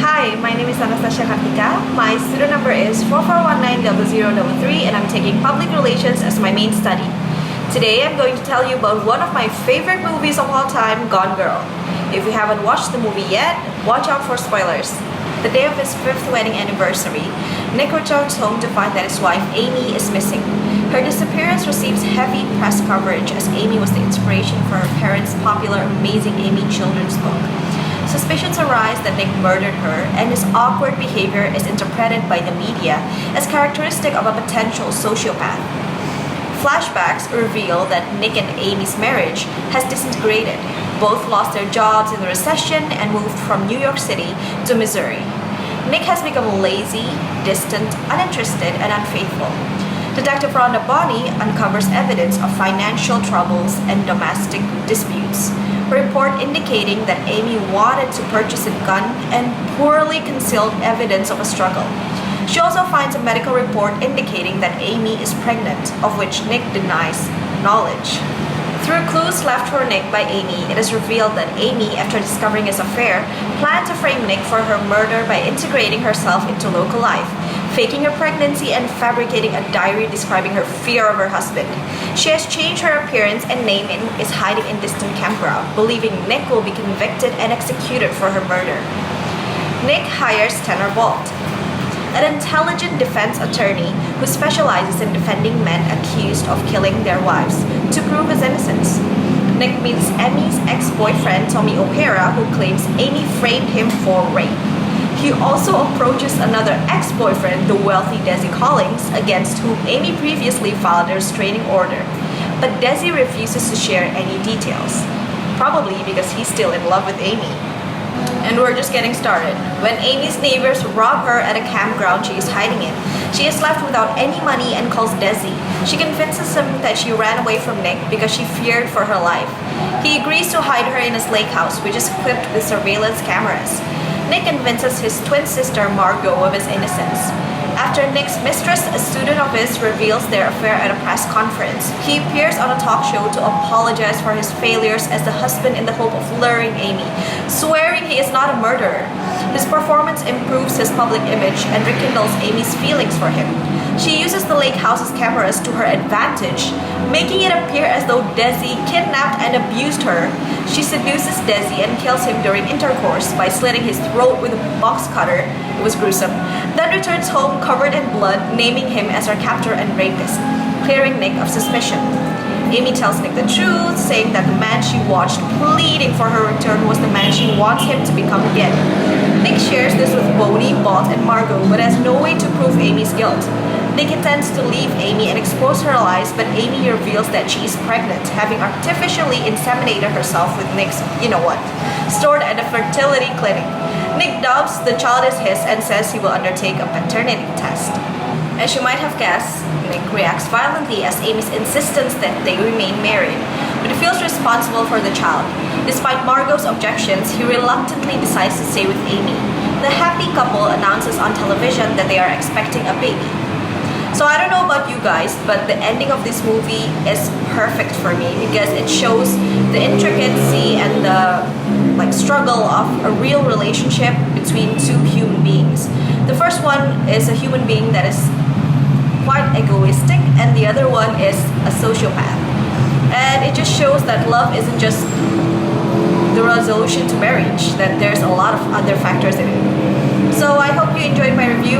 Hi, my name is Anastasia Kartika. My student number is 44190003 and I'm taking public relations as my main study. Today I'm going to tell you about one of my favorite movies of all time, Gone Girl. If you haven't watched the movie yet, watch out for spoilers. The day of his 5th wedding anniversary, Nick returns home to find that his wife Amy is missing. Her disappearance receives heavy press coverage as Amy was the inspiration for her parents' popular Amazing Amy children's book. Suspicions arise that Nick murdered her, and his awkward behavior is interpreted by the media as characteristic of a potential sociopath. Flashbacks reveal that Nick and Amy's marriage has disintegrated. Both lost their jobs in the recession and moved from New York City to Missouri. Nick has become lazy, distant, uninterested, and unfaithful. Detective Rhonda Bonney uncovers evidence of financial troubles and domestic disputes. A report indicating that Amy wanted to purchase a gun and poorly concealed evidence of a struggle. She also finds a medical report indicating that Amy is pregnant, of which Nick denies knowledge. Through clues left for Nick by Amy, it is revealed that Amy, after discovering his affair, planned to frame Nick for her murder by integrating herself into local life, faking her pregnancy and fabricating a diary describing her fear of her husband. She has changed her appearance and name and is hiding in distant campground, believing Nick will be convicted and executed for her murder. Nick hires Tanner Bolt, an intelligent defense attorney who specializes in defending men accused of killing their wives, to prove his innocence. Nick meets Amy's ex-boyfriend Tommy O'Hara, who claims Amy framed him for rape. He also approaches another ex-boyfriend, the wealthy Desi Collins, against whom Amy previously filed a restraining order. But Desi refuses to share any details, probably because he's still in love with Amy. And we're just getting started. When Amy's neighbors rob her at a campground she is hiding in, she is left without any money and calls Desi. She convinces him that she ran away from Nick because she feared for her life. He agrees to hide her in his lake house, which is equipped with surveillance cameras. Nick convinces his twin sister Margot of his innocence. After Nick's mistress, a student of his, reveals their affair at a press conference, he appears on a talk show to apologize for his failures as the husband in the hope of luring Amy, swearing he is not a murderer. His performance improves his public image and rekindles Amy's feelings for him. She uses the lake house's cameras to her advantage, making it appear as though Desi kidnapped and abused her. She seduces Desi and kills him during intercourse by slitting his throat with a box cutter. It was gruesome. Then returns home covered in blood, naming him as her captor and rapist, clearing Nick of suspicion. Amy tells Nick the truth, saying that the man she watched pleading for her return was the man she wants him to become again. Nick shares this with Bonnie, Bolt, and Margot, but has no way to prove Amy's guilt. Nick intends to leave Amy and expose her lies, but Amy reveals that she is pregnant, having artificially inseminated herself with Nick's, stored at a fertility clinic. Nick doubts the child is his and says he will undertake a paternity test. As you might have guessed, Nick reacts violently as Amy's insistence that they remain married, but he feels responsible for the child. Despite Margot's objections, he reluctantly decides to stay with Amy. The happy couple announces on television that they are expecting a baby. So I don't know about you guys, but the ending of this movie is perfect for me because it shows the intricacy and the struggle of a real relationship between two human beings. The first one is a human being that is quite egoistic, and the other one is a sociopath. And it just shows that love isn't just the resolution to marriage, that there's a lot of other factors in it. So I hope you enjoyed my review,